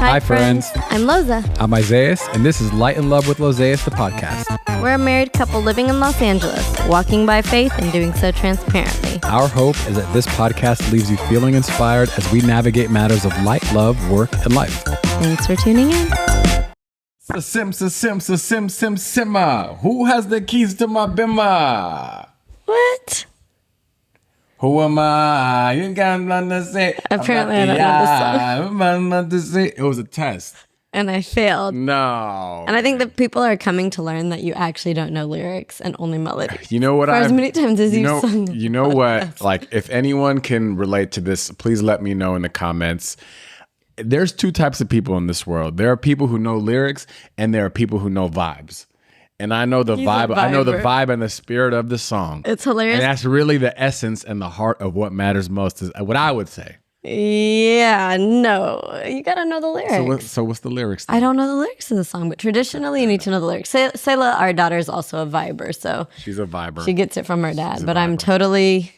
Hi, friends. I'm Loza. I'm Isayas, and this is Light and Love with Lozayas, the podcast. We're a married couple living in Los Angeles, walking by faith and doing so transparently. Our hope is that this podcast leaves you feeling inspired as we navigate matters of light, love, work, and life. Thanks for tuning in. Simma. Who has the keys to my bimmer? What? Who am I? You got nothing to say. Apparently I don't know the song. It was a test. And I failed. No. And I think that people are coming to learn that you actually don't know lyrics and only melody. You know what? For as many times as you've sung. You know what? Like, if anyone can relate to this, please let me know in the comments. There's two types of people in this world. There are people who know lyrics, and there are people who know vibes. And I know the vibe. I know the vibe and the spirit of the song. It's hilarious. And that's really the essence and the heart of what matters most, is what I would say. Yeah, no. You got to know the lyrics. So what's the lyrics? I don't know the lyrics of the song, but traditionally you need to know the lyrics. Selah, our daughter, is also a viber, so she's a viber. She gets it from her dad, but I'm totally...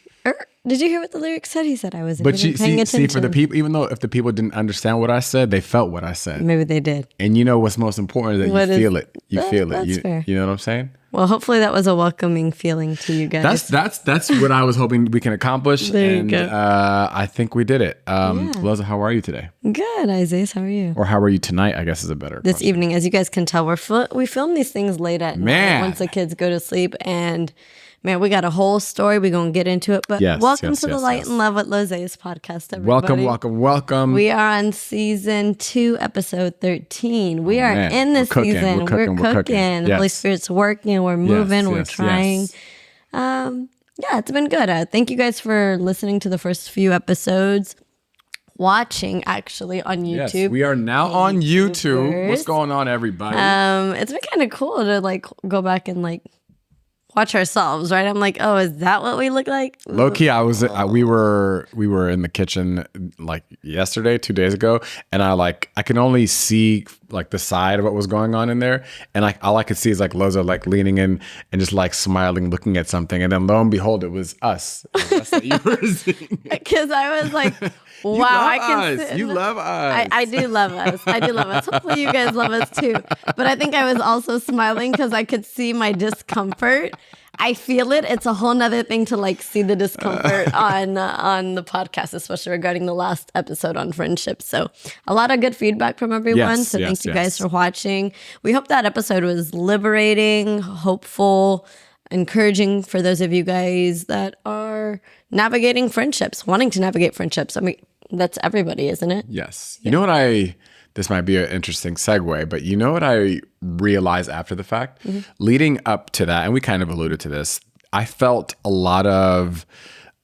Did you hear what the lyrics said? He said I wasn't paying attention. See, for the people, even though if the people didn't understand what I said, they felt what I said. Maybe they did. And you know what's most important is that you feel it. You feel it. That's fair. You know what I'm saying? Well, hopefully that was a welcoming feeling to you guys. That's what I was hoping we can accomplish. There you go. I think we did it. Loza, how are you today? Good, Isaias. How are you? Or how are you tonight? I guess is a better This question. evening, as you guys can tell, we film these things late at night once the kids go to sleep, and man, we got a whole story. We're going to get into it. But welcome to the Light and Love with Lozayas podcast, everybody. Welcome. We are on season 2, episode 13. We are in this season. We're cooking. Yes. Holy Spirit's working. We're moving. We're trying. It's been good. Thank you guys for listening to the first few episodes. Watching actually on YouTube. Yes, we are now on YouTube. What's going on, everybody? It's been kind of cool to go back and watch ourselves, right? I'm like, oh, is that what we look like? Low key, we were in the kitchen yesterday, 2 days ago, and I can only see the side of what was going on in there, and all I could see is Loza leaning in and just smiling, looking at something, and then lo and behold, it was us. That's what you were seeing. Because I was like, wow, I can see. You love us. I do love us. I do love us. Hopefully you guys love us too. But I think I was also smiling because I could see my discomfort. I feel it. It's a whole nother thing to see the discomfort on the podcast, especially regarding the last episode on friendship. So a lot of good feedback from everyone. Thank you guys for watching. We hope that episode was liberating, hopeful, encouraging for those of you guys that are navigating friendships, wanting to navigate friendships. I mean, that's everybody, isn't it? Yes. You know what this might be an interesting segue, but you know what I realized after the fact? Mm-hmm. Leading up to that, and we kind of alluded to this, I felt a lot of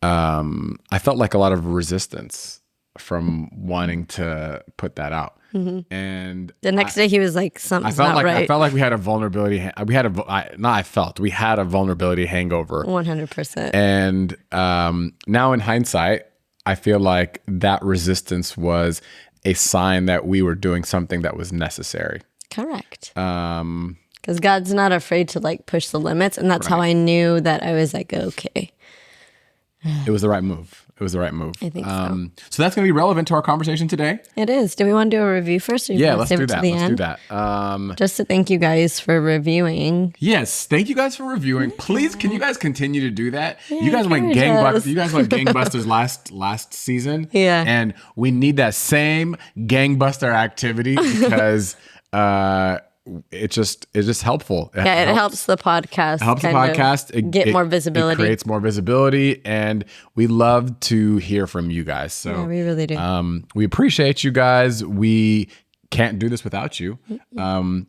resistance from wanting to put that out. Mm-hmm. And the next day he was like, something's not right. I felt like we had a vulnerability. We had a vulnerability hangover. 100%. And now in hindsight, I feel like that resistance was a sign that we were doing something that was necessary. Correct. Because God's not afraid to push the limits. And that's how I knew that I was okay. It was the right move. I think so. So that's going to be relevant to our conversation today. It is. Do we want to do a review first? Or let's do that. Just to thank you guys for reviewing. Yes, thank you guys for reviewing. Please, can you guys continue to do that? You guys went gangbusters last season. Yeah. And we need that same gangbuster activity because it's just helpful. It helps the podcast. It helps the podcast get more visibility. It creates more visibility, and we love to hear from you guys. So yeah, we really do. We appreciate you guys. We can't do this without you.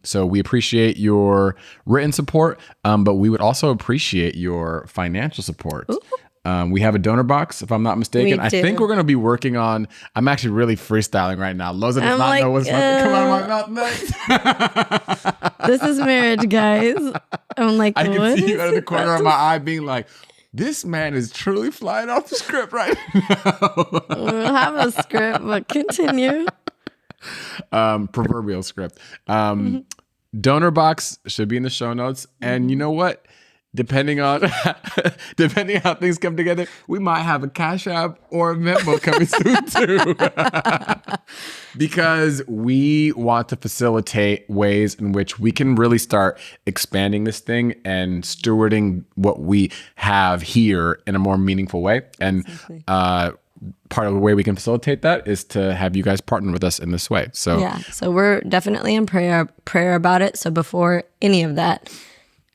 So we appreciate your written support, but we would also appreciate your financial support. Ooh. We have a donor box, if I'm not mistaken. I think we're going to be working on... I'm actually really freestyling right now. Loza does not know what's about to come out of my mouth next. This is marriage, guys. I'm like, I can see you out of the corner of my eye being like, this man is truly flying off the script right now. We'll have a script, but continue. Proverbial script. Donor box should be in the show notes. And you know what? depending on depending on how things come together, we might have a Cash App or a Venmo coming soon too. Because we want to facilitate ways in which we can really start expanding this thing and stewarding what we have here in a more meaningful way. And part of the way we can facilitate that is to have you guys partner with us in this way. So yeah, so we're definitely in prayer about it. So before any of that,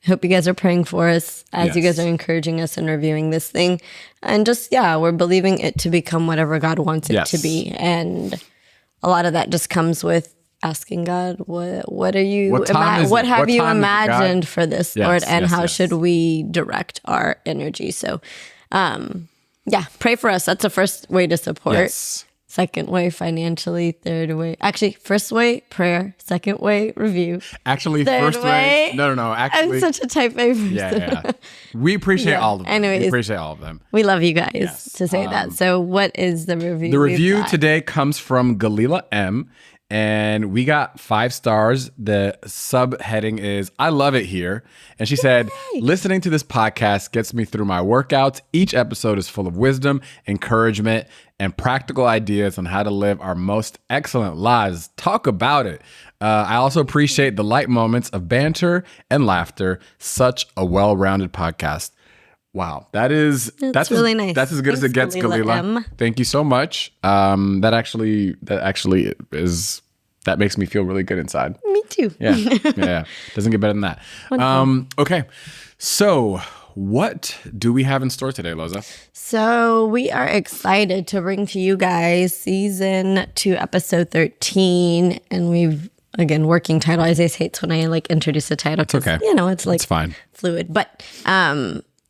I hope you guys are praying for us as you guys are encouraging us and reviewing this thing. And just, we're believing it to become whatever God wants it to be. And a lot of that just comes with asking God, what have you imagined for this, Lord? And how should we direct our energy? So, pray for us. That's the first way to support. Yes. Second way, financially. Third way, actually, first way, prayer. Second way, review. Actually, Third first way, no. Actually, I'm such a type A person. Yeah. We appreciate all of them. Anyways, we appreciate all of them. We love you guys to say that. So what is the review? The review today comes from Galila M. And we got 5 stars. The subheading is, I love it here. And she said, listening to this podcast gets me through my workouts. Each episode is full of wisdom, encouragement, and practical ideas on how to live our most excellent lives. Talk about it. I also appreciate the light moments of banter and laughter. Such a well-rounded podcast. Wow, that's really nice. That's as good as it gets, Galila. Thank you so much. That actually makes me feel really good inside. Me too. Yeah. Doesn't get better than that. Okay, so what do we have in store today, Loza? So we are excited to bring to you guys season 2, episode 13, and we've working title. Isayas hates when I introduce the title. It's okay. It's fine. Fluid, but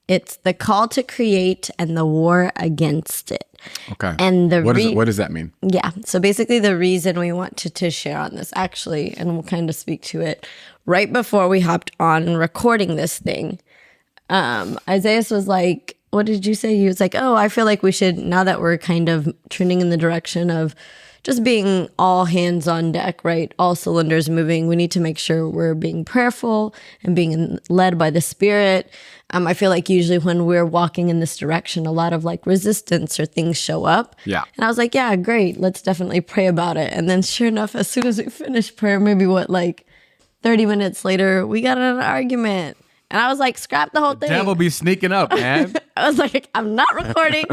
it's the call to create and the war against it. Okay. And what does that mean? Yeah. So basically the reason we wanted to share on this actually, and we'll kind of speak to it right before we hopped on recording this thing. Isayas was like, what did you say? He was like, I feel like we should, now that we're kind of trending in the direction of just being all hands on deck, right? All cylinders moving. We need to make sure we're being prayerful and being led by the Spirit. I feel like usually when we're walking in this direction, a lot of resistance or things show up. Yeah. And I was like, yeah, great. Let's definitely pray about it. And then sure enough, as soon as we finished prayer, maybe 30 minutes later, we got in an argument. And I was like, scrap the whole thing. Devil be sneaking up, man. I was like, I'm not recording.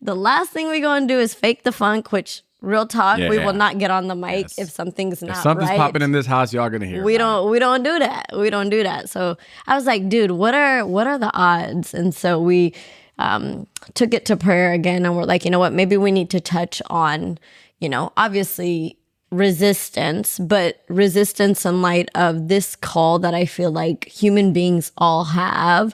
The last thing we're going to do is fake the funk, which real talk, we will not get on the mic if something's not right. If something's popping in this house, y'all gonna hear. We don't do that. We don't do that. So I was like, dude, what are the odds? And so we took it to prayer again, and we're like, you know what? Maybe we need to touch on, obviously resistance, but resistance in light of this call that I feel like human beings all have.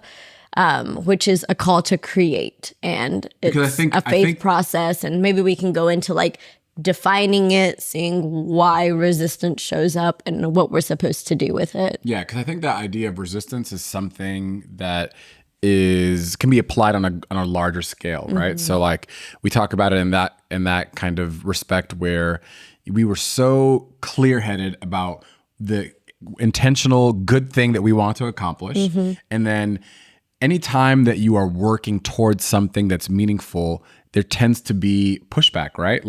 Which is a call to create, and it's a faith process, and maybe we can go into defining it, seeing why resistance shows up and what we're supposed to do with it. Yeah, because I think the idea of resistance is something that can be applied on a larger scale, right? Mm-hmm. So we talk about it in that kind of respect where we were so clear-headed about the intentional good thing that we want to accomplish, and then anytime that you are working towards something that's meaningful, there tends to be pushback, right?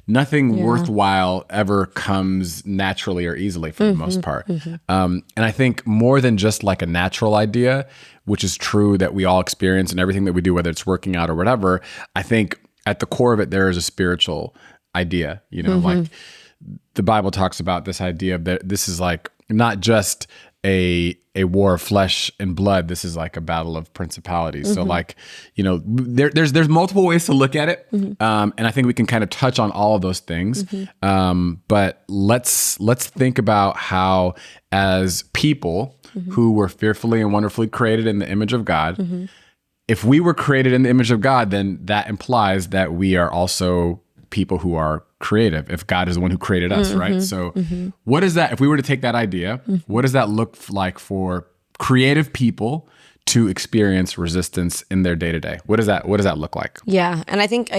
Nothing worthwhile ever comes naturally or easily for the most part. And I think more than just a natural idea, which is true that we all experience in everything that we do, whether it's working out or whatever, I think at the core of it, there is a spiritual idea, the Bible talks about this idea of that this is not just a war of flesh and blood. This is a battle of principalities. So there's multiple ways to look at it. And I think we can kind of touch on all of those things. But let's think about how, as people who were fearfully and wonderfully created in the image of God, if we were created in the image of God, then that implies that we are also people who are creative, if God is the one who created us, right? So what is that, if we were to take that idea, what does that look like for creative people to experience resistance in their day-to-day? What does that look like? Yeah, and I think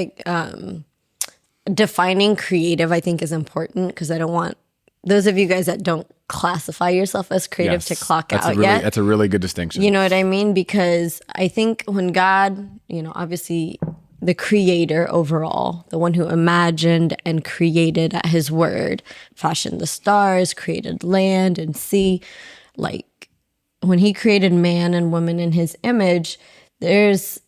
defining creative, I think, is important, because I don't want those of you guys that don't classify yourself as creative to clock out yet. That's a really good distinction. You know what I mean? Because I think when God, obviously the creator overall, the one who imagined and created at his word, fashioned the stars, created land and sea, like when he created man and woman in his image, there's,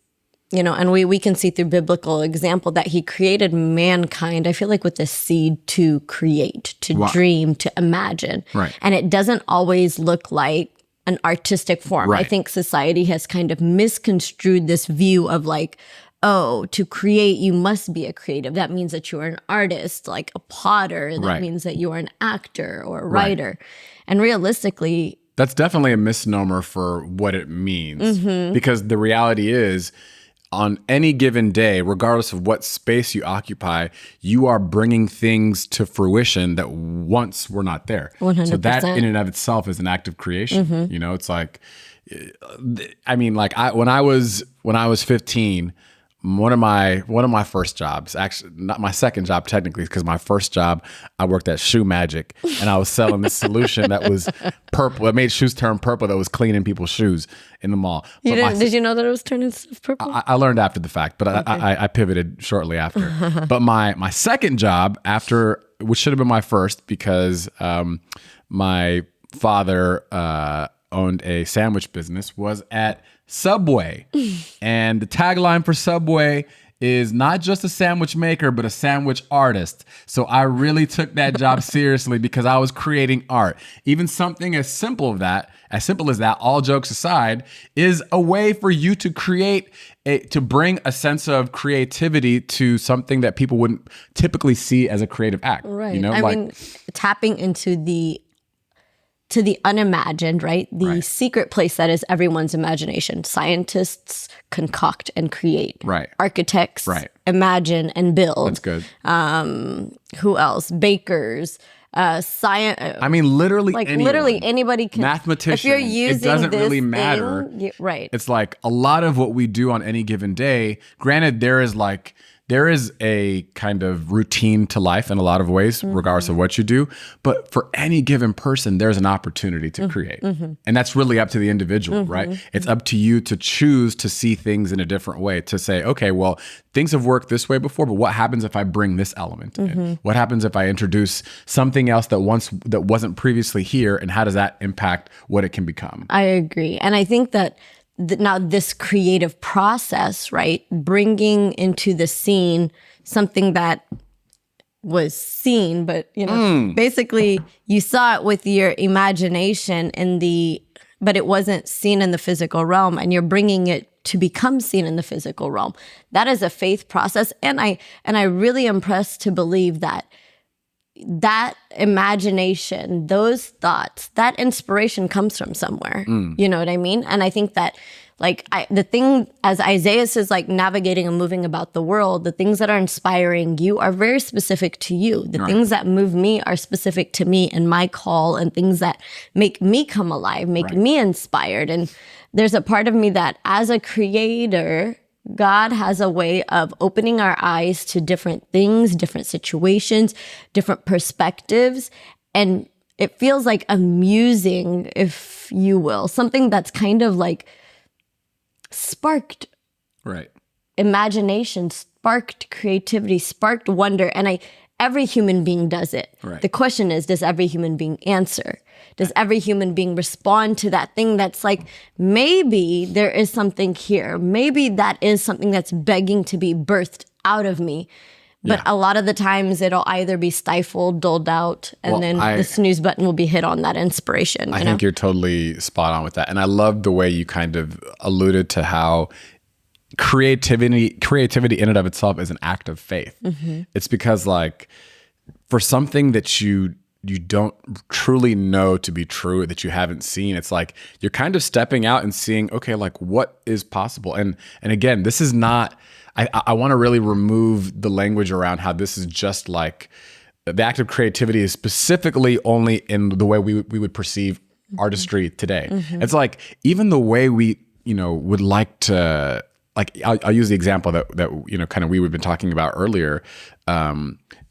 and we can see through biblical example that he created mankind, I feel like with the seed to create, to dream, to imagine. Right. And it doesn't always look like an artistic form. Right. I think society has kind of misconstrued this view of like, oh, to create, you must be a creative. That means that you are an artist, like a potter. That means that you are an actor or a writer. And realistically, that's definitely a misnomer for what it means. Because the reality is, on any given day, regardless of what space you occupy, you are bringing things to fruition that once were not there. 100%. So that in and of itself is an act of creation. It's like, I mean, like when I was 15, one of my first jobs, actually not my second job technically, because my first job I worked at Shoe Magic and I was selling this solution that was purple. It made shoes turn purple. That was cleaning people's shoes in the mall. Did you know that it was turning purple? I learned after the fact, but okay. I pivoted shortly after. But my second job after, which should have been my first, because my father owned a sandwich business, was at Subway. And the tagline for Subway is not just a sandwich maker, but a sandwich artist. So I really took that job seriously because I was creating art. Even something as simple as that, all jokes aside, is a way for you to to bring a sense of creativity to something that people wouldn't typically see as a creative act. Right. I mean, tapping into the unimagined, right? The secret place that is everyone's imagination. Scientists concoct and create. Right. Architects imagine and build. That's good. Who else? Bakers. Science. I mean, literally anyone. Literally anybody can. Mathematician. If you're using it doesn't this really matter. Right. It's like a lot of what we do on any given day. Granted, there is a kind of routine to life in a lot of ways, regardless of what you do. But for any given person, there's an opportunity to create. And that's really up to the individual, right? It's up to you to choose to see things in a different way, to say, okay, well, things have worked this way before, but what happens if I bring this element in? What happens if I introduce something else that wasn't previously here, and how does that impact what it can become? I agree. And I think that now this creative process, right, bringing into the scene something that was seen, but basically you saw it with your imagination but it wasn't seen in the physical realm, and you're bringing it to become seen in the physical realm. That is a faith process, and I really am pressed to believe that imagination, those thoughts, that inspiration comes from somewhere. You know what I mean? And I think that the thing, as Isayas is like navigating and moving about the world, the things that are inspiring you are very specific to you. The things that move me are specific to me and my call, and things that make me come alive, make me inspired. And there's a part of me that as a creator, God has a way of opening our eyes to different things, different situations, different perspectives. And it feels like amusing, if you will, something that's kind of like sparked imagination, sparked creativity, sparked wonder. And every human being does it. Right. The question is, does every human being answer? Does every human being respond to that thing that's like, maybe there is something here. Maybe that is something that's begging to be birthed out of me. But a lot of the times it'll either be stifled, dulled out, and then the snooze button will be hit on that inspiration. I think you're totally spot on with that. And I love the way you kind of alluded to how creativity in and of itself is an act of faith. It's because for something that you don't truly know to be true, that you haven't seen, it's like you're kind of stepping out and seeing, okay, like what is possible. And again, this is not, I want to really remove the language around how this is just like the act of creativity is specifically only in the way we would perceive artistry today. It's like even the way we, would like to like I'll use the example that kind of we've been talking about earlier.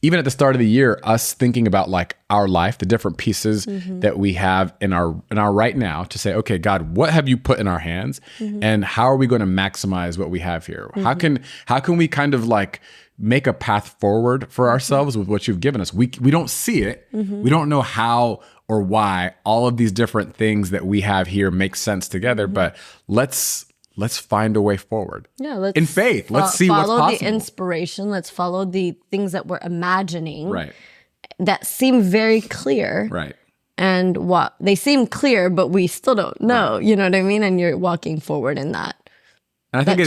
Even at the start of the year, us thinking about like our life, the different pieces that we have in our right now, to say, okay, God, what have you put in our hands, and how are we going to maximize what we have here? How can we kind of like make a path forward for ourselves with what you've given us? We don't see it. We don't know how or why all of these different things that we have here make sense together, but let's find a way forward. Yeah, let's in faith. Let's see what's possible. Follow the inspiration. Let's follow the things that we're imagining. Right. That seem very clear. Right. And what they seem clear, but we still don't know. Right. You know what I mean? And you're walking forward in that. And I think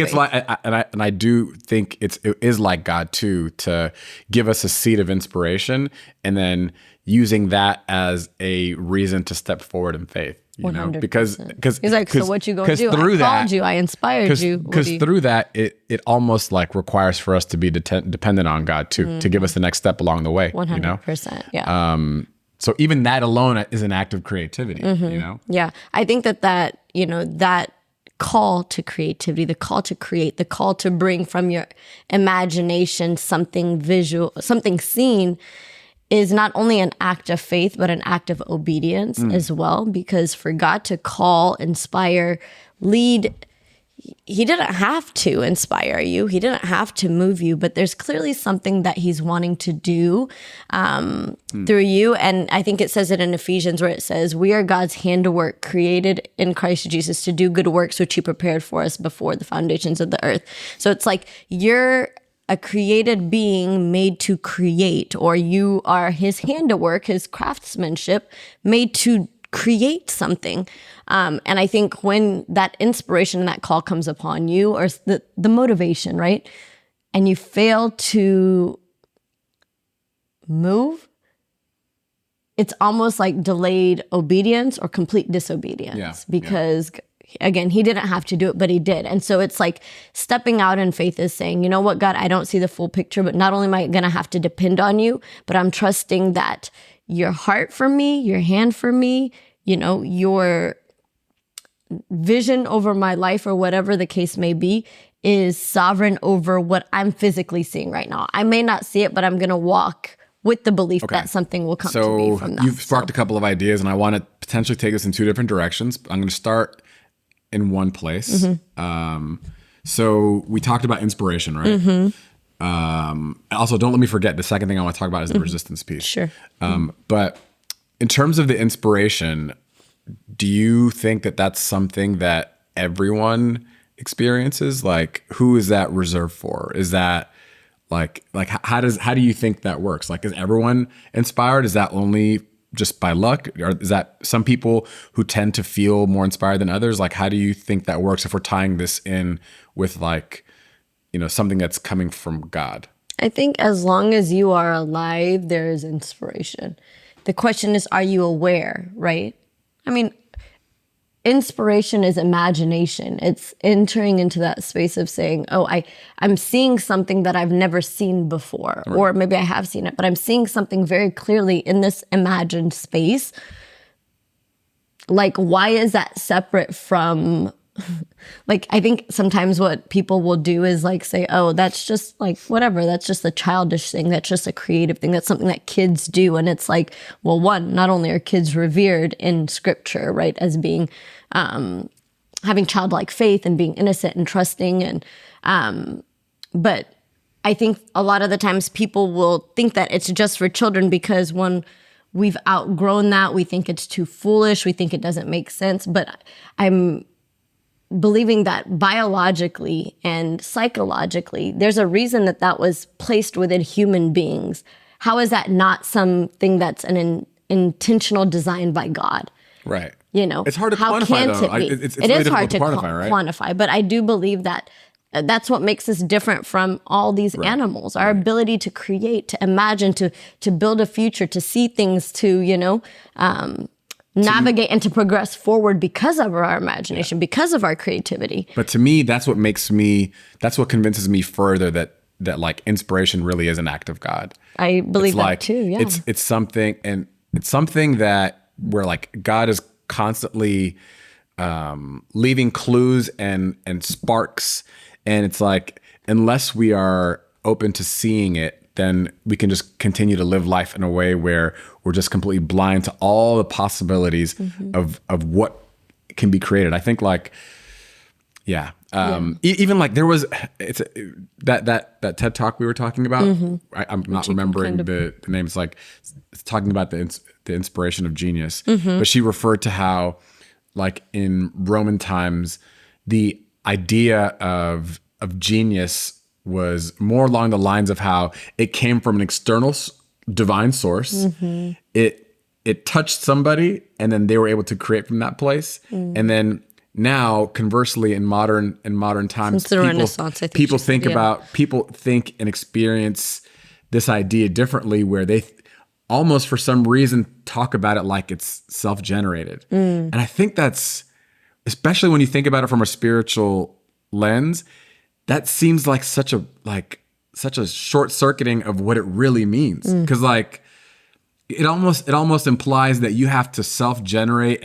it's like, and I do think it is like God too, to give us a seed of inspiration, and then using that as a reason to step forward in faith. You 100%. Know, because he's like, so what you gonna do? I called you, I inspired you. Because through that, it almost like requires for us to be dependent on God too, to give us the next step along the way. 100%. Yeah. So even that alone is an act of creativity. You know. Yeah, I think that that call to creativity, the call to create, the call to bring from your imagination something visual, something seen, is not only an act of faith, but an act of obedience as well. Because for God to call, inspire, lead, he didn't have to inspire you. He didn't have to move you, but there's clearly something that he's wanting to do through you. And I think it says it in Ephesians, where it says, we are God's handiwork, created in Christ Jesus to do good works, which he prepared for us before the foundations of the earth. So it's like you're a created being made to create, or you are his handiwork, his craftsmanship, made to create something. And I think when that inspiration and that call comes upon you, or the motivation, right? And you fail to move, it's almost like delayed obedience or complete disobedience, because again, he didn't have to do it, but he did. And so it's like stepping out in faith is saying, you know what, God, I don't see the full picture, but not only am I going to have to depend on you, but I'm trusting that your heart for me, your hand for me, your vision over my life, or whatever the case may be, is sovereign over what I'm physically seeing right now. I may not see it, but I'm going to walk with the belief that something will come to me from that. You've sparked a couple of ideas, and I want to potentially take this in two different directions. I'm going to start in one place. So we talked about inspiration, right? Also, don't let me forget, the second thing I want to talk about is the resistance piece. Sure. But in terms of the inspiration, do you think that that's something that everyone experiences? Like, who is that reserved for? Is that like how do you think that works? Like, is everyone inspired? Is that only just by luck? Or is that some people who tend to feel more inspired than others? Like, how do you think that works if we're tying this in with like, something that's coming from God? I think as long as you are alive, there is inspiration. The question is, are you aware, right? I mean, inspiration is imagination. It's entering into that space of saying, oh, I'm seeing something that I've never seen before, right. Or maybe I have seen it, but I'm seeing something very clearly in this imagined space. Like, why is that separate from, like, I think sometimes what people will do is like say, oh, that's just like, whatever, that's just a childish thing. That's just a creative thing. That's something that kids do. And it's like, well, one, not only are kids revered in scripture, right, as being, having childlike faith and being innocent and trusting. And, but I think a lot of the times people will think that it's just for children because when we've outgrown that, we think it's too foolish. We think it doesn't make sense. But I'm believing that biologically and psychologically, there's a reason that that was placed within human beings. How is that not something that's an intentional design by God? Right. It's hard to how quantify, can though. It be? It is hard to quantify, but I do believe that that's what makes us different from all these animals. Our ability to create, to imagine, to build a future, to see things, to, navigate and to progress forward because of our imagination, because of our creativity. But to me, that's what convinces me further that like inspiration really is an act of God. I believe that too. Yeah. It's something that where like God is constantly leaving clues and sparks. And it's like, unless we are open to seeing it, then we can just continue to live life in a way where we're just completely blind to all the possibilities of what can be created. I think like, even like there was that TED Talk we were talking about. I'm not remembering the name. It's like it's talking about the inspiration of genius, but she referred to how like in Roman times the idea of genius was more along the lines of how it came from an external divine source. It touched somebody, and then they were able to create from that place, and then. Now, conversely, in modern times, people think and experience this idea differently, where they almost for some reason talk about it like it's self-generated. And I think that's, especially when you think about it from a spiritual lens, that seems like such a short-circuiting of what it really means. Because like it almost implies that you have to self-generate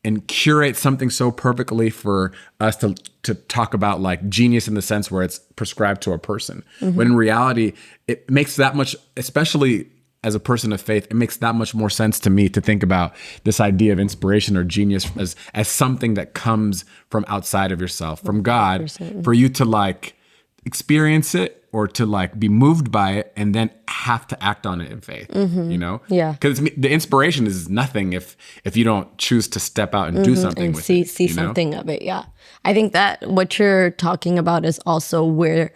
and curate something so perfectly for us to talk about like genius in the sense where it's prescribed to a person. When in reality, it makes that much, especially as a person of faith, it makes that much more sense to me to think about this idea of inspiration or genius as something that comes from outside of yourself, from God, 100%. For you to like experience it or to like be moved by it and then have to act on it in faith, you know? Yeah. Because the inspiration is nothing if you don't choose to step out and do something and with see, it. See something of it, yeah. I think that what you're talking about is also where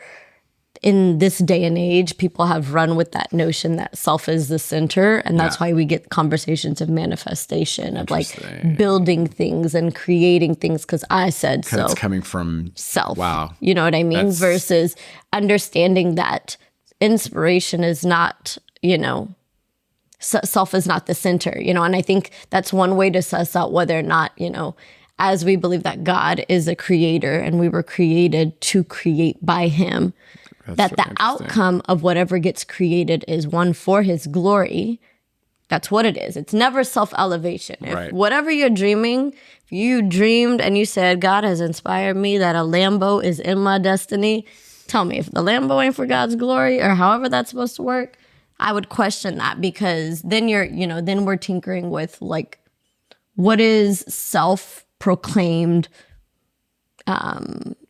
in this day and age, people have run with that notion that self is the center. And that's why we get conversations of manifestation, of like building things and creating things because I said so. It's coming from self. Wow. You know what I mean? Versus understanding that inspiration is not, self is not the center, and I think that's one way to suss out whether or not, as we believe that God is a creator and we were created to create by him, that the outcome of whatever gets created is one for his glory. That's what it is. It's never self-elevation. If whatever you're dreaming, if you dreamed and you said, God has inspired me that a Lambo is in my destiny, tell me if the Lambo ain't for God's glory or however that's supposed to work, I would question that because then then we're tinkering with like, what is self-proclaimed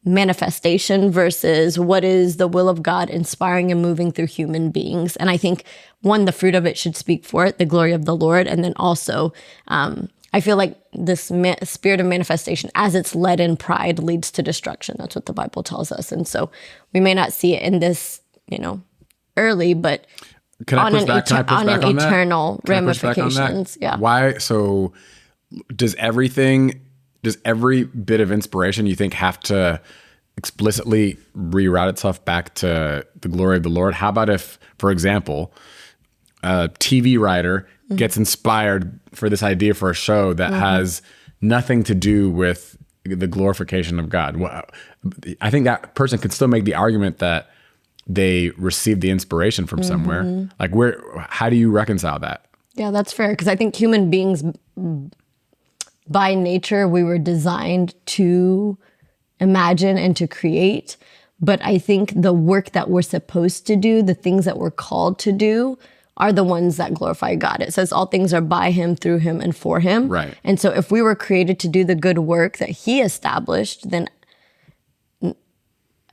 manifestation versus what is the will of God inspiring and moving through human beings. And I think one, the fruit of it should speak for it, the glory of the Lord. And then also, I feel like this spirit of manifestation, as it's led in pride, leads to destruction. That's what the Bible tells us. And so we may not see it in this, early, but on an eternal ramifications. Yeah. Why? So does every bit of inspiration you think have to explicitly reroute itself back to the glory of the Lord? How about if, for example, a TV writer gets inspired for this idea for a show that has nothing to do with the glorification of God? Well, I think that person can still make the argument that they received the inspiration from somewhere. Like how do you reconcile that? Yeah, that's fair. Because I think human beings, by nature, we were designed to imagine and to create. But I think the work that we're supposed to do, the things that we're called to do, are the ones that glorify God. It says all things are by him, through him, and for him. Right. And so if we were created to do the good work that he established, then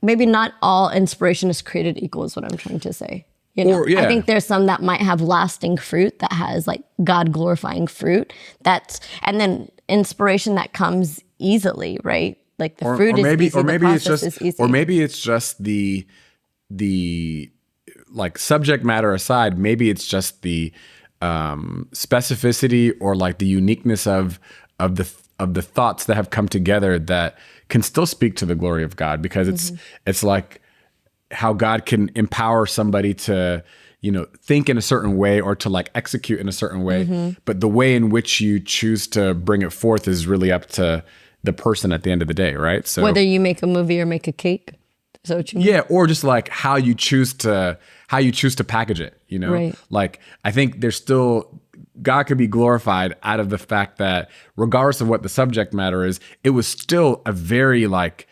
maybe not all inspiration is created equal is what I'm trying to say. I think there's some that might have lasting fruit that has like God glorifying fruit. And then inspiration that comes easily, right? Like the fruit is easy, the process is easy. Or maybe it's just the like subject matter aside, maybe it's just the specificity or like the uniqueness of the thoughts that have come together that can still speak to the glory of God, because it's like how God can empower somebody to, think in a certain way or to like execute in a certain way. But the way in which you choose to bring it forth is really up to the person at the end of the day, right? So whether you make a movie or make a cake, is that what you mean? Yeah, or just like how you choose to package it, Right. Like I think there's still God could be glorified out of the fact that regardless of what the subject matter is, it was still a very like,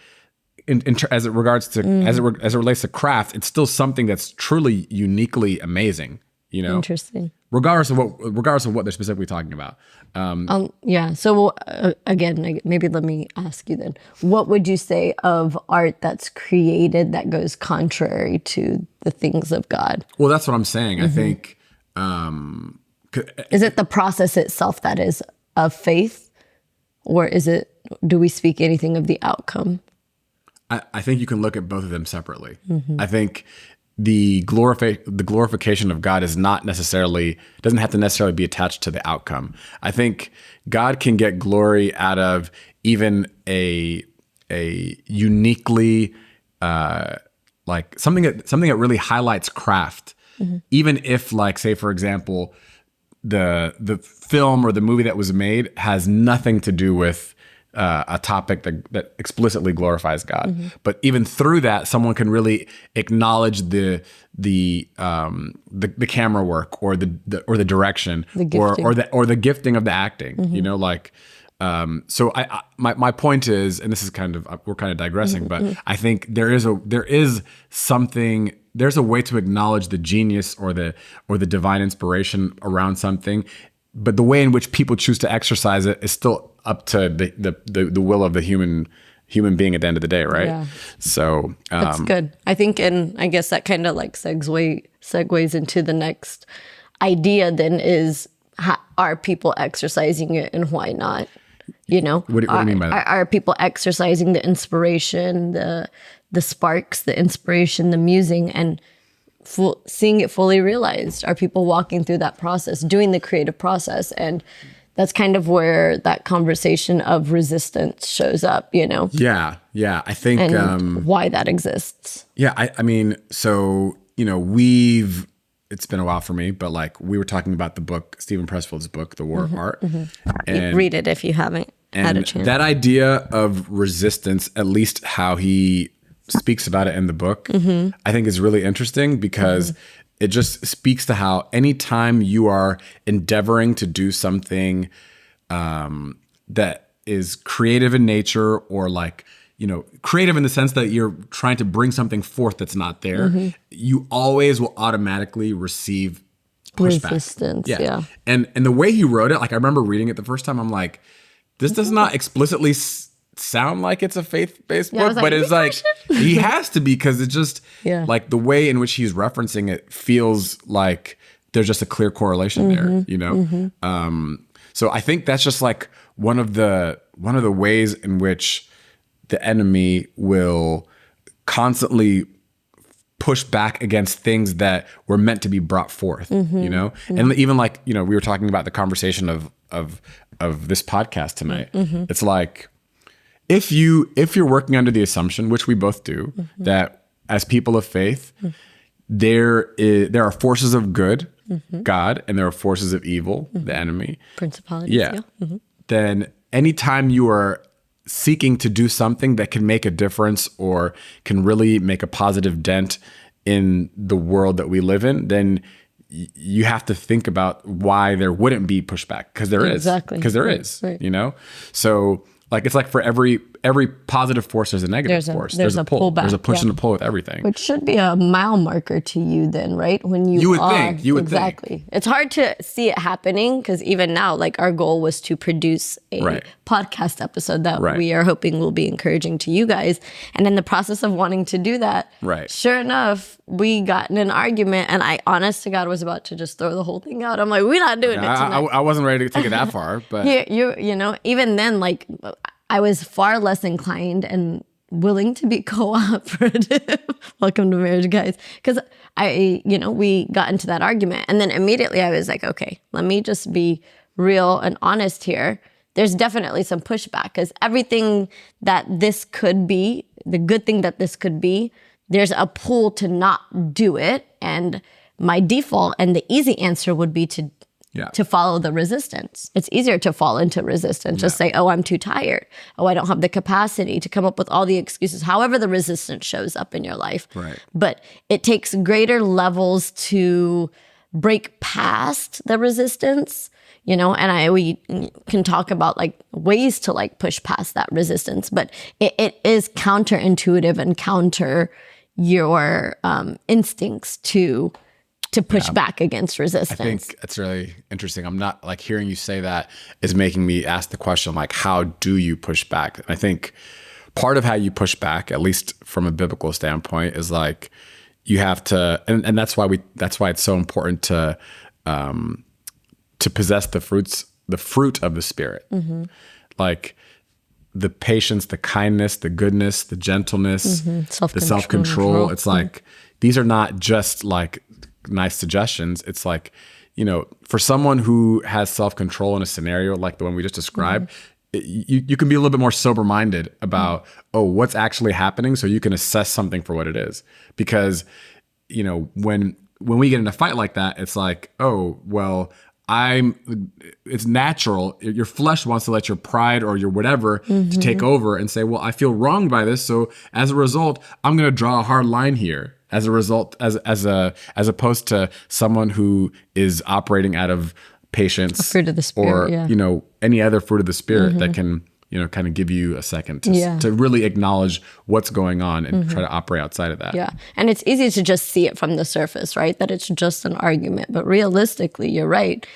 as it regards to as it relates to craft, it's still something that's truly uniquely amazing. You know, Interesting. regardless of what they're specifically talking about. Yeah. So again, maybe let me ask you then, what would you say of art that's created that goes contrary to the things of God? Well, that's what I'm saying. I think. Is it the process itself that is of faith, or do we speak anything of the outcome? I think you can look at both of them separately. I think the glorification of God doesn't have to necessarily be attached to the outcome. I think God can get glory out of even a uniquely like something that really highlights craft. Even if, like, say for example, the film or the movie that was made has nothing to do with a topic that explicitly glorifies God, but even through that, someone can really acknowledge the camera work or the direction or the gifting of the acting. You know, like. So my point is, and this is we're kind of digressing, but I think there's a way to acknowledge the genius or the divine inspiration around something, but the way in which people choose to exercise it is still up to the will of the human being at the end of the day, right? Yeah. So that's good. I think, and I guess that kind of like segues into the next idea. Then is are people exercising it, and why not? You know, what do you mean by that? Are people exercising the inspiration, the sparks, the inspiration, the musing, and seeing it fully realized? Are people walking through that process, doing the creative process? And that's kind of where that conversation of resistance shows up, you know? Yeah. I think... And why that exists. Yeah, I mean, so, you know, it's been a while for me, but like we were talking about the book, Stephen Pressfield's book, The War of Art. And read it if you haven't had a chance. That idea of resistance, at least how he speaks about it in the book, I think is really interesting because it just speaks to how anytime you are endeavoring to do something that is creative in nature, or like, you know, creative in the sense that you're trying to bring something forth that's not there, you always will automatically receive pushback. Resistance, yeah. And the way he wrote it, like I remember reading it the first time, I'm like, this does not explicitly sound like it's a faith-based book, but it's like, he has to be, because it's just like the way in which he's referencing it feels like there's just a clear correlation there, you know? So I think that's just like one of the ways in which the enemy will constantly push back against things that were meant to be brought forth, you know? And even like, you know, we were talking about the conversation of this podcast tonight. It's like, if you're working under the assumption, which we both do, that as people of faith, there are forces of good, God, and there are forces of evil, the enemy. Principalities, yeah. Then anytime you are seeking to do something that can make a difference or can really make a positive dent in the world that we live in, then you have to think about why there wouldn't be pushback, because there is. Exactly. Because there is, you know? So like, it's like for every positive force, there's a negative force. There's a pull. There's a push and a pull with everything. Which should be a mile marker to you then, right? When you would think. You would exactly. think. It's hard to see it happening, because even now, like, our goal was to produce a podcast episode that we are hoping will be encouraging to you guys. And in the process of wanting to do that, sure enough, we got in an argument, and I, honest to God, was about to just throw the whole thing out. I'm like, we're not doing it tonight. I wasn't ready to take it that far, but you know, even then, like, I was far less inclined and willing to be cooperative. Welcome to marriage, guys. Because we got into that argument, and then immediately I was like, okay, let me just be real and honest here. There's definitely some pushback, because everything that this could be, the good thing that this could be, there's a pull to not do it. And my default and the easy answer would be to follow the resistance. It's easier to fall into resistance. Just say, oh, I'm too tired. Oh, I don't have the capacity to come up with all the excuses, however the resistance shows up in your life. Right. But it takes greater levels to break past the resistance, you know, and we can talk about like ways to like push past that resistance, but it is counterintuitive and counter your instincts to push back against resistance. I think it's really interesting. I'm not like hearing you say that is making me ask the question, like, how do you push back? And I think part of how you push back, at least from a biblical standpoint, is like you have to, and that's why it's so important to possess the fruit of the Spirit, like the patience, the kindness, the goodness, the gentleness, the self-control. It's like these are not just like nice suggestions. It's like, you know, for someone who has self-control in a scenario like the one we just described, you can be a little bit more sober-minded about, what's actually happening, so you can assess something for what it is. Because, you know, when we get in a fight like that, it's like, it's natural. Your flesh wants to let your pride or your whatever to take over and say, well, I feel wronged by this. So as a result, I'm going to draw a hard line here. As a result, as opposed to someone who is operating out of patience, a fruit of the Spirit, or you know, any other fruit of the Spirit that can, you know, kind of give you a second to really acknowledge what's going on and try to operate outside of that. Yeah, and it's easy to just see it from the surface, right? That it's just an argument, but realistically, you're right.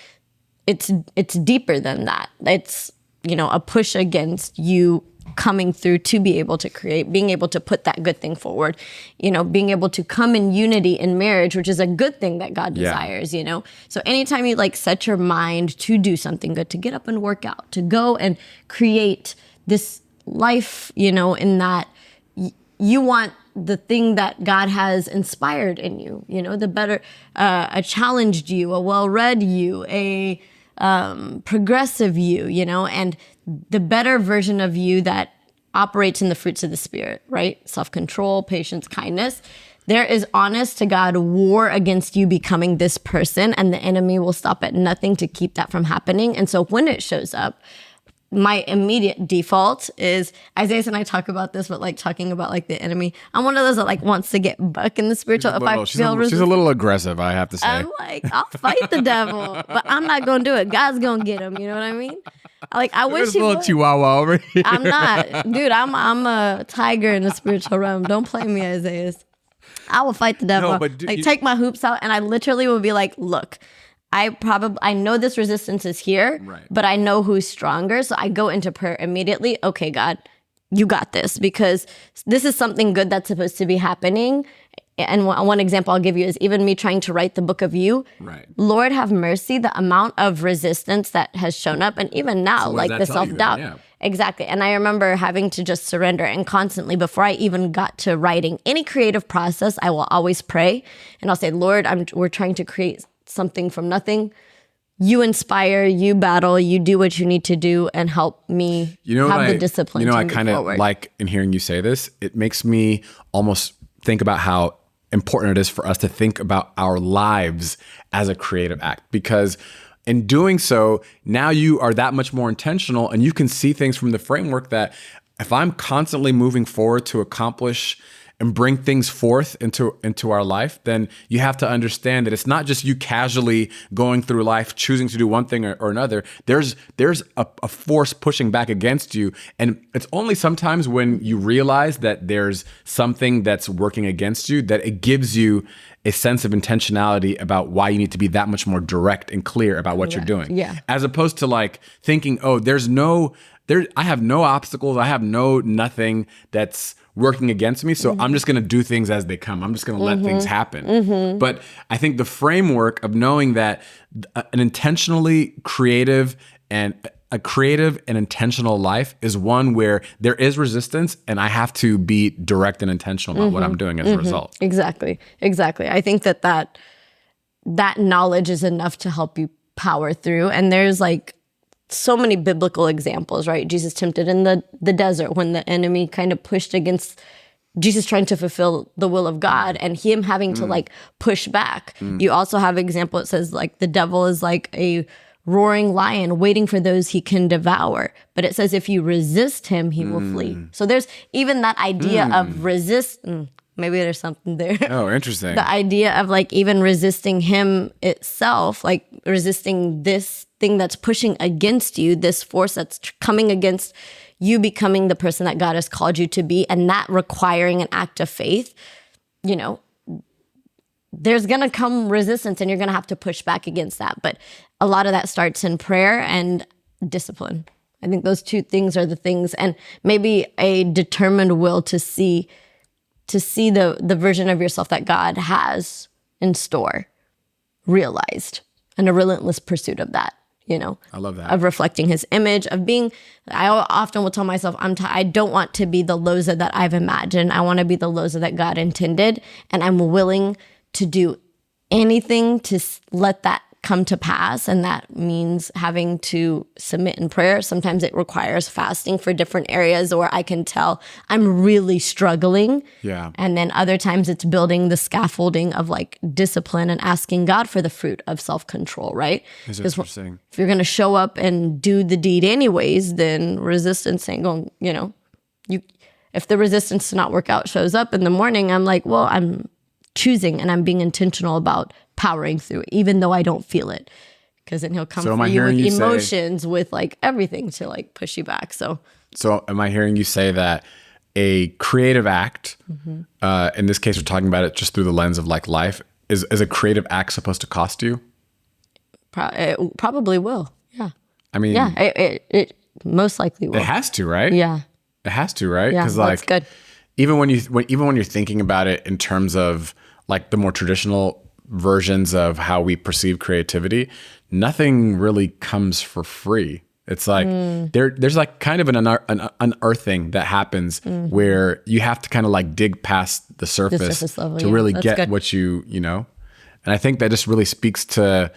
It's deeper than that. It's, you know, a push against you coming through to be able to create, being able to put that good thing forward, you know, being able to come in unity in marriage, which is a good thing that God desires, you know? So anytime you like set your mind to do something good, to get up and work out, to go and create this life, you know, in that you want the thing that God has inspired in you, you know, the better, a challenged you, a well-read you, a progressive you know, and the better version of you that operates in the fruits of the Spirit, right? Self-control, patience, kindness. There is honest to God war against you becoming this person, and the enemy will stop at nothing to keep that from happening. And so when it shows up, my immediate default is, Isayas and I talk about this, but like talking about like the enemy. I'm one of those that like wants to get buck in the spiritual. She's a little aggressive, I have to say. I'm like, I'll fight the devil, but I'm not going to do it. God's going to get him. You know what I mean? Like, I wish he a little would. chihuahua over here. I'm not. Dude, I'm a tiger in the spiritual realm. Don't play me, Isayas. I will fight the devil. No, take my hoops out, and I literally will be like, look, I know this resistance is here, but I know who's stronger. So I go into prayer immediately. Okay, God, you got this, because this is something good that's supposed to be happening. And one example I'll give you is even me trying to write the book of you. Right. Lord have mercy, the amount of resistance that has shown up. And even now, like the self-doubt. Yeah. Exactly. And I remember having to just surrender, and constantly before I even got to writing any creative process, I will always pray. And I'll say, Lord, we're trying to create something from nothing. You inspire, you battle, you do what you need to do, and help me have the discipline. You know, I kind of like in hearing you say this, it makes me almost think about how important it is for us to think about our lives as a creative act, because in doing so, now you are that much more intentional, and you can see things from the framework that if I'm constantly moving forward to accomplish and bring things forth into our life, then you have to understand that it's not just you casually going through life choosing to do one thing or another. There's a force pushing back against you, and it's only sometimes when you realize that there's something that's working against you that it gives you a sense of intentionality about why you need to be that much more direct and clear about what you're doing. Yeah. As opposed to like thinking, I have no obstacles, I have nothing that's working against me, so I'm just going to do things as they come. I'm just going to let things happen. But I think the framework of knowing that an intentionally creative and a creative and intentional life is one where there is resistance, and I have to be direct and intentional about what I'm doing as a result. Exactly. I think that knowledge is enough to help you power through. And there's like so many biblical examples, right? Jesus tempted in the desert when the enemy kind of pushed against Jesus trying to fulfill the will of God, and him having to like push back. You also have an example. It says like the devil is like a roaring lion waiting for those he can devour. But it says if you resist him, he will flee. So there's even that idea of resist. maybe there's something there. Oh, interesting. The idea of like even resisting him itself, like resisting this thing that's pushing against you, this force that's coming against you becoming the person that God has called you to be, and that requiring an act of faith, you know, there's going to come resistance and you're going to have to push back against that. But a lot of that starts in prayer and discipline. I think those two things are the things, and maybe a determined will to see the version of yourself that God has in store realized, and a relentless pursuit of that, you know. I love that. Of reflecting his image, of being, I often will tell myself, I don't want to be the Loza that I've imagined. I want to be the Loza that God intended, and I'm willing to do anything to let that come to pass. And that means having to submit in prayer. Sometimes it requires fasting for different areas where I can tell I'm really struggling. Yeah. And then other times it's building the scaffolding of like discipline and asking God for the fruit of self-control, right? It's interesting. If you're going to show up and do the deed anyways, then resistance ain't going, you know, if the resistance to not work out shows up in the morning, I'm like, well, I'm choosing and I'm being intentional about powering through it, even though I don't feel it. Because then he'll come for you with emotions, with like everything to like push you back. So am I hearing you say that a creative act, in this case, we're talking about it just through the lens of like life, is a creative act supposed to cost you? It probably will. Yeah. I mean, yeah, it most likely will. It has to, right? Yeah. It has to, right? Yeah, Because that's good. Even when you're thinking about it in terms of like the more traditional versions of how we perceive creativity, nothing really comes for free. It's like there's like kind of an unearthing that happens where you have to kind of like dig past the surface level, to really get good. what you know. And I think that just really speaks to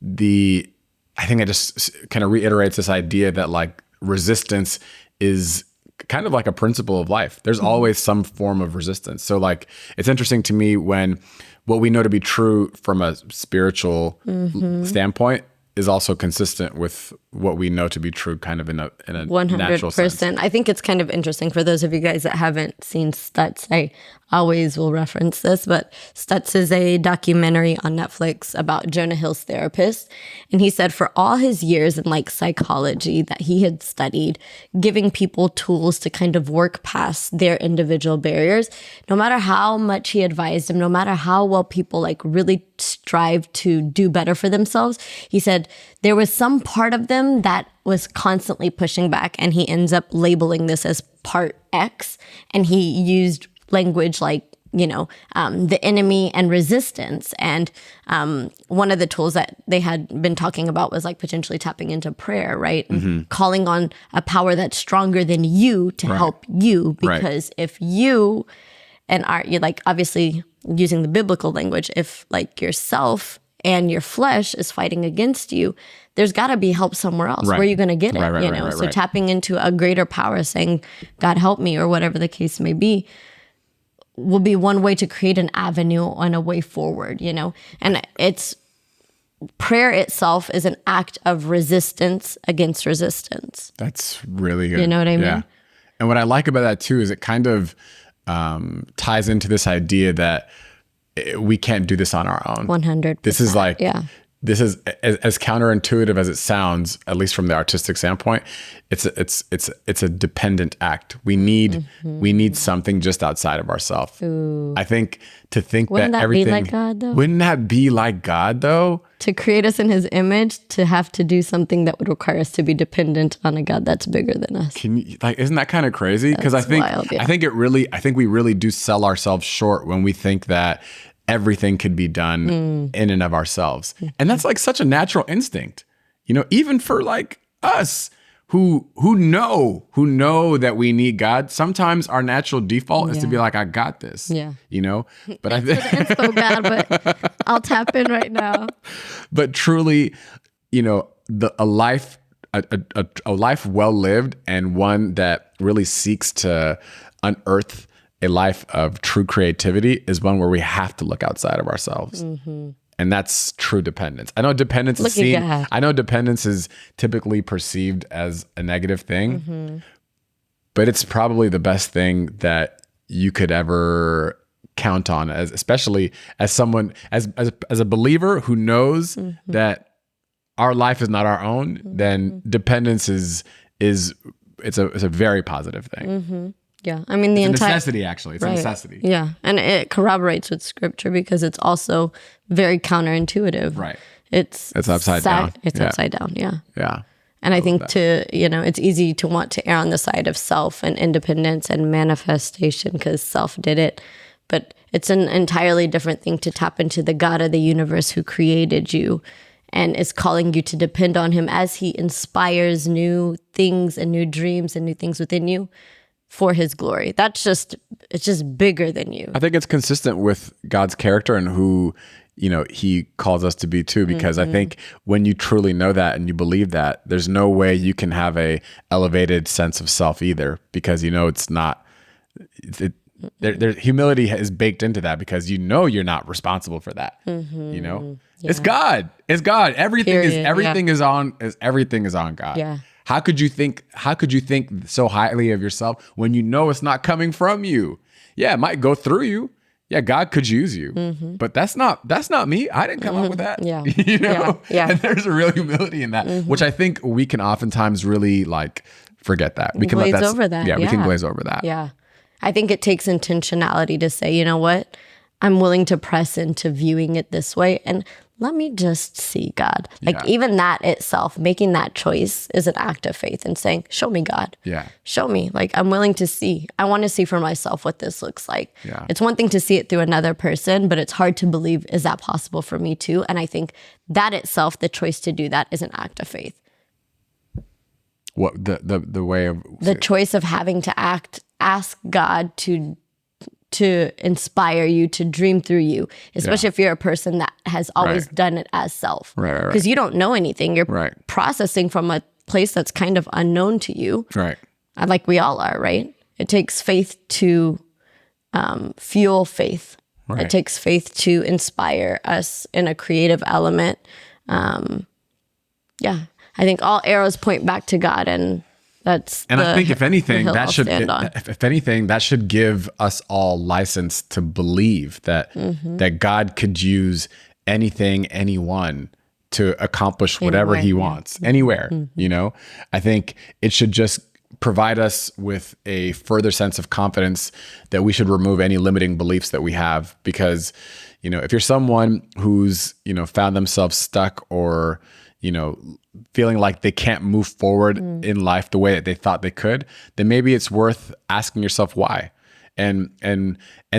I think it just kind of reiterates this idea that like resistance is kind of like a principle of life. There's always some form of resistance. So like, it's interesting to me when what we know to be true from a spiritual standpoint is also consistent with what we know to be true kind of in a 100%. natural sense. I think it's kind of interesting for those of you guys that haven't seen STUTZ. I always will reference this, but STUTZ is a documentary on Netflix about Jonah Hill's therapist. And he said for all his years in like psychology that he had studied, giving people tools to kind of work past their individual barriers, no matter how much he advised them, no matter how well people like really strive to do better for themselves, he said there was some part of them that was constantly pushing back, and he ends up labeling this as part X. And he used language like, you know, the enemy and resistance. And one of the tools that they had been talking about was like potentially tapping into prayer, right? And calling on a power that's stronger than you to help you. Because if you and you're like, obviously using the biblical language, if like yourself and your flesh is fighting against you, there's got to be help somewhere else. Where are you going to get it? You know, so tapping into a greater power, saying, God help me, or whatever the case may be, will be one way to create an avenue and a way forward, you know? And it's prayer itself is an act of resistance against resistance. That's really good. You know what I mean? Yeah. And what I like about that too is it kind of ties into this idea that we can't do this on our own. 100%. This is like, this is as counterintuitive as it sounds, at least from the artistic standpoint. It's a dependent act. We need something just outside of ourselves. I think wouldn't that everything be like God though? Wouldn't that be like God though? To create us in His image, to have to do something that would require us to be dependent on a God that's bigger than us. Isn't that kind of crazy? Because I think I think we really do sell ourselves short when we think that everything could be done in and of ourselves. And that's like such a natural instinct, you know, even for like us who know that we need God. Sometimes our natural default is to be like, I got this, you know, but I think God, but I'll tap in right now. But truly, you know, a life well lived, and one that really seeks to unearth a life of true creativity, is one where we have to look outside of ourselves. And that's true dependence. I know dependence is typically perceived as a negative thing, but it's probably the best thing that you could ever count on, especially as someone, as a believer who knows that our life is not our own, then dependence is it's a very positive thing. Yeah. I mean, It's a necessity, actually. It's a Right. necessity. Yeah. And it corroborates with scripture because it's also very counterintuitive. Right. It's upside down. It's Yeah. upside down. Yeah. Yeah. And I think it's easy to want to err on the side of self and independence and manifestation because self did it. But it's an entirely different thing to tap into the God of the universe who created you and is calling you to depend on him as he inspires new things and new dreams and new things within you for his glory. It's just bigger than you. I think it's consistent with God's character and who, he calls us to be too, because I think when you truly know that and you believe that, there's no way you can have a elevated sense of self either, because it's not, humility is baked into that because you're not responsible for that. Yeah. It's God. Everything Period. is on God. Yeah. How could you think so highly of yourself when it's not coming from you? Yeah, it might go through you. Yeah, God could use you. But that's not me. I didn't come up with that. Yeah. Yeah. And there's a real humility in that, which I think we can oftentimes really forget that. We can glaze over that. Yeah, we can glaze over that. Yeah. I think it takes intentionality to say, you know what? I'm willing to press into viewing it this way and let me just see God. Even that itself, making that choice is an act of faith and saying, show me God. Yeah. Show me. I'm willing to see. I want to see for myself what this looks like. Yeah. It's one thing to see it through another person, but it's hard to believe, is that possible for me too? And I think that itself, the choice to do that is an act of faith. What the way of the choice of having to ask God to inspire you, to dream through you, especially if you're a person that has always done it as self. Right. Because you don't know anything. You're processing from a place that's kind of unknown to you. Right. Like we all are, right? It takes faith to fuel faith. Right. It takes faith to inspire us in a creative element. I think all arrows point back to God, and that's I think if anything that should give us all license to believe that that God could use anything, anyone to accomplish whatever he wants anywhere. I think it should just provide us with a further sense of confidence that we should remove any limiting beliefs that we have, because if you're someone who's found themselves stuck or feeling like they can't move forward in life the way that they thought they could, then maybe it's worth asking yourself why, and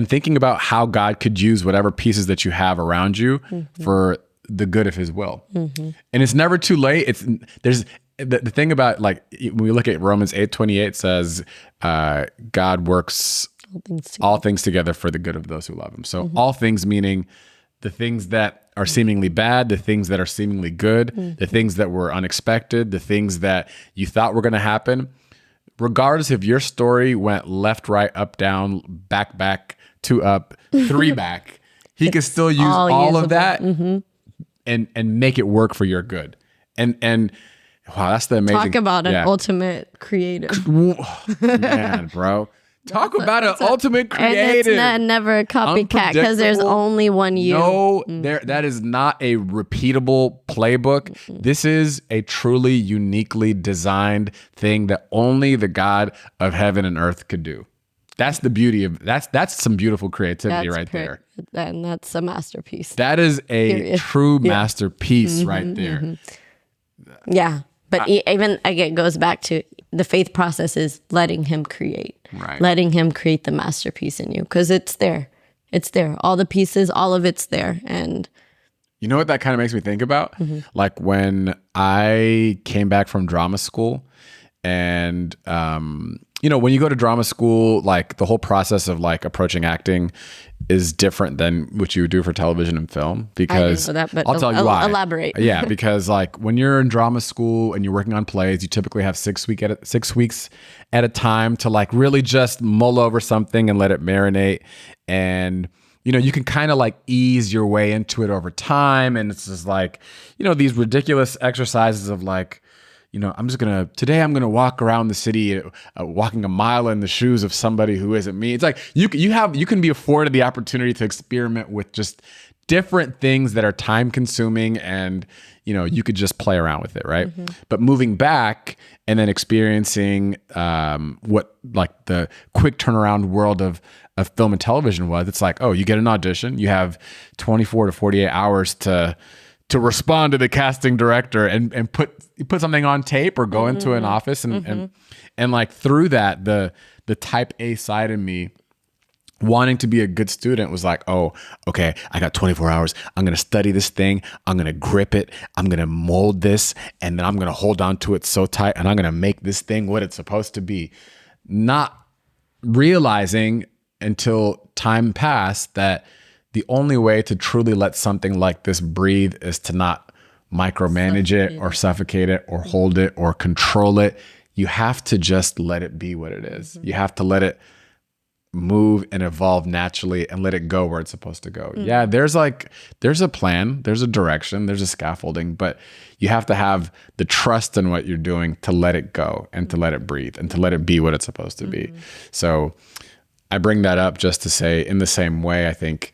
thinking about how God could use whatever pieces that you have around you for the good of his will. And it's never too late. There's the thing about when we look at Romans 8:28 says, God works all things together for the good of those who love him. So all things meaning the things that are seemingly bad, the things that are seemingly good, the things that were unexpected, the things that you thought were going to happen. Regardless if your story went left, right, up, down, back, 2 up, 3 back, he could still use all of that and make it work for your good. And wow, that's the amazing. Talk about an ultimate creative. Man, bro. Talk about an ultimate creative. And it's never a copycat because there's only one you. No, that is not a repeatable playbook. This is a truly uniquely designed thing that only the God of heaven and earth could do. That's the beauty of that's some beautiful creativity there. And that's a masterpiece. That is a true masterpiece right there. Yeah. But even again, it goes back to the faith process is letting him create, letting him create the masterpiece in you, because it's there. It's there. All the pieces, all of it's there. And you know what that kind of makes me think about? Like when I came back from drama school and, when you go to drama school, like the whole process of approaching acting is different than what you would do for television and film, because I know that, but I'll tell you why. Elaborate. Yeah, because when you're in drama school and you're working on plays, you typically have 6 weeks at a time to really just mull over something and let it marinate. And you can kind of ease your way into it over time. And it's just these ridiculous exercises of today I'm going to walk around the city, walking a mile in the shoes of somebody who isn't me. It's like you can be afforded the opportunity to experiment with just different things that are time consuming, and you could just play around with it, right? But moving back and then experiencing what like the quick turnaround world of film and television was, it's like, oh, you get an audition, you have 24 to 48 hours to respond to the casting director and put something on tape or go into an office and like through that, the type A side of me wanting to be a good student was like, oh, okay, I got 24 hours. I'm going to study this thing. I'm going to grip it. I'm going to mold this, and then I'm going to hold on to it so tight, and I'm going to make this thing what it's supposed to be. Not realizing until time passed that the only way to truly let something like this breathe is to not micromanage it or suffocate it or hold it or control it. You have to just let it be what it is. You have to let it move and evolve naturally and let it go where it's supposed to go. Yeah, there's a plan, there's a direction, there's a scaffolding, but you have to have the trust in what you're doing to let it go and to let it breathe and to let it be what it's supposed to be. So I bring that up just to say, in the same way, I think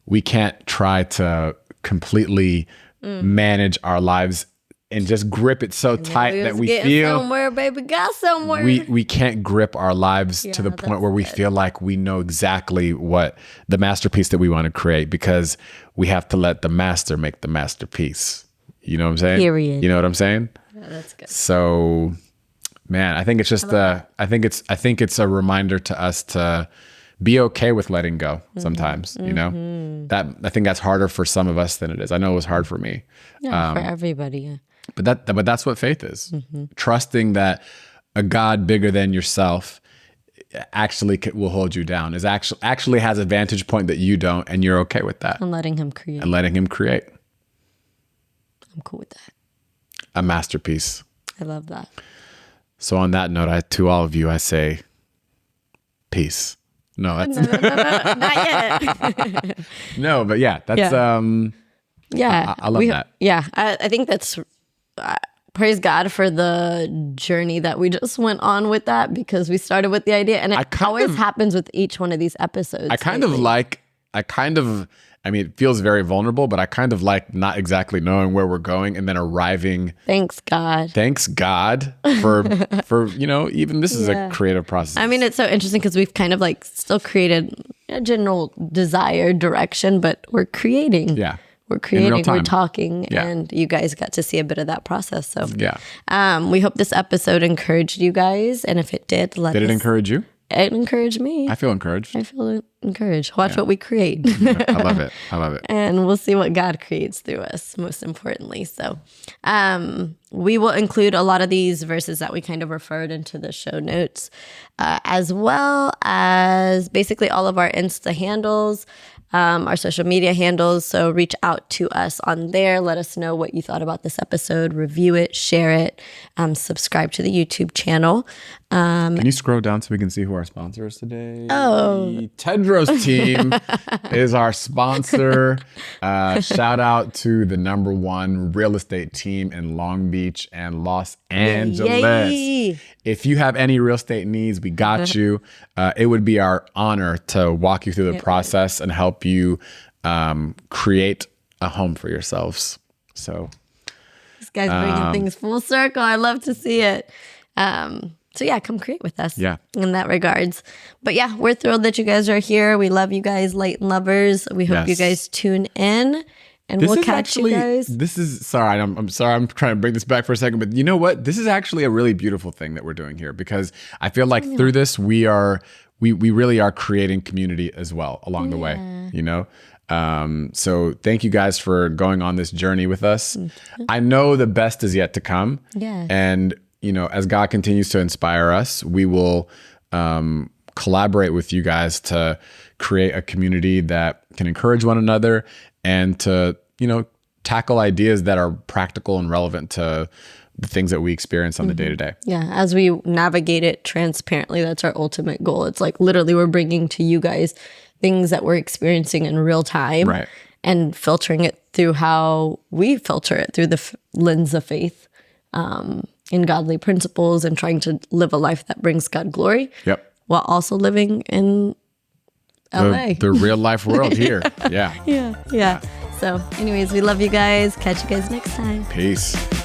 we can't try to completely manage our lives and just grip it so tight that we feel somewhere, baby, got somewhere. We can't grip our lives to the point where we feel like we know exactly what the masterpiece that we want to create, because we have to let the master make the masterpiece. You know what I'm saying? Period. You know what I'm saying? Yeah, that's good. So, man, I think it's just I think it's a reminder to us to be okay with letting go sometimes, that I think that's harder for some of us than it is. I know it was hard for me. Yeah, for everybody. Yeah. But that's what faith is. Trusting that a God bigger than yourself actually will hold you down, is actually has a vantage point that you don't, and you're okay with that. And letting him create. I'm cool with that. A masterpiece. I love that. So on that note, to all of you, I say peace. No, that's not yet. No, but yeah, that's yeah. I love that. Yeah, I think that's praise God for the journey that we just went on with that, because we started with the idea, and it always happens with each one of these episodes. I mean, it feels very vulnerable, but I kind of like not exactly knowing where we're going and then arriving. Thanks God for even this is a creative process. I mean, it's so interesting because we've kind of like still created a general desired direction, but we're creating. Yeah. We're creating, we're talking, and you guys got to see a bit of that process. So we hope this episode encouraged you guys. And if it did, Did it encourage you? It encouraged me. I feel encouraged. Watch what we create. I love it. And we'll see what God creates through us, most importantly. So we will include a lot of these verses that we kind of referred into the show notes, as well as basically all of our Insta handles, our social media handles. So reach out to us on there. Let us know what you thought about this episode. Review it, share it, subscribe to the YouTube channel. Can you scroll down so we can see who our sponsor is today? Oh, Tedros team is our sponsor. Shout out to the #1 real estate team in Long Beach and Los Angeles. Yay. If you have any real estate needs, we got you. It would be our honor to walk you through the process and help you create a home for yourselves. So this guy's bringing things full circle. I love to see it. So yeah, come create with us in that regards. But yeah, we're thrilled that you guys are here. We love you guys, light lovers. We hope you guys tune in, and we'll catch you guys. This is, sorry, I'm sorry, I'm trying to bring this back for a second, but you know what? This is actually a really beautiful thing that we're doing here, because I feel like through this, we really are creating community as well along the way, So thank you guys for going on this journey with us. I know the best is yet to come. Yeah. And as God continues to inspire us, we will collaborate with you guys to create a community that can encourage one another and to, tackle ideas that are practical and relevant to the things that we experience on the day-to-day. Yeah, as we navigate it transparently, that's our ultimate goal. It's like literally we're bringing to you guys things that we're experiencing in real time, right, and filtering it through how we filter it through the lens of faith. in godly principles and trying to live a life that brings God glory. Yep. While also living in LA. The real life world here. Yeah. Yeah. So anyways, we love you guys. Catch you guys next time. Peace.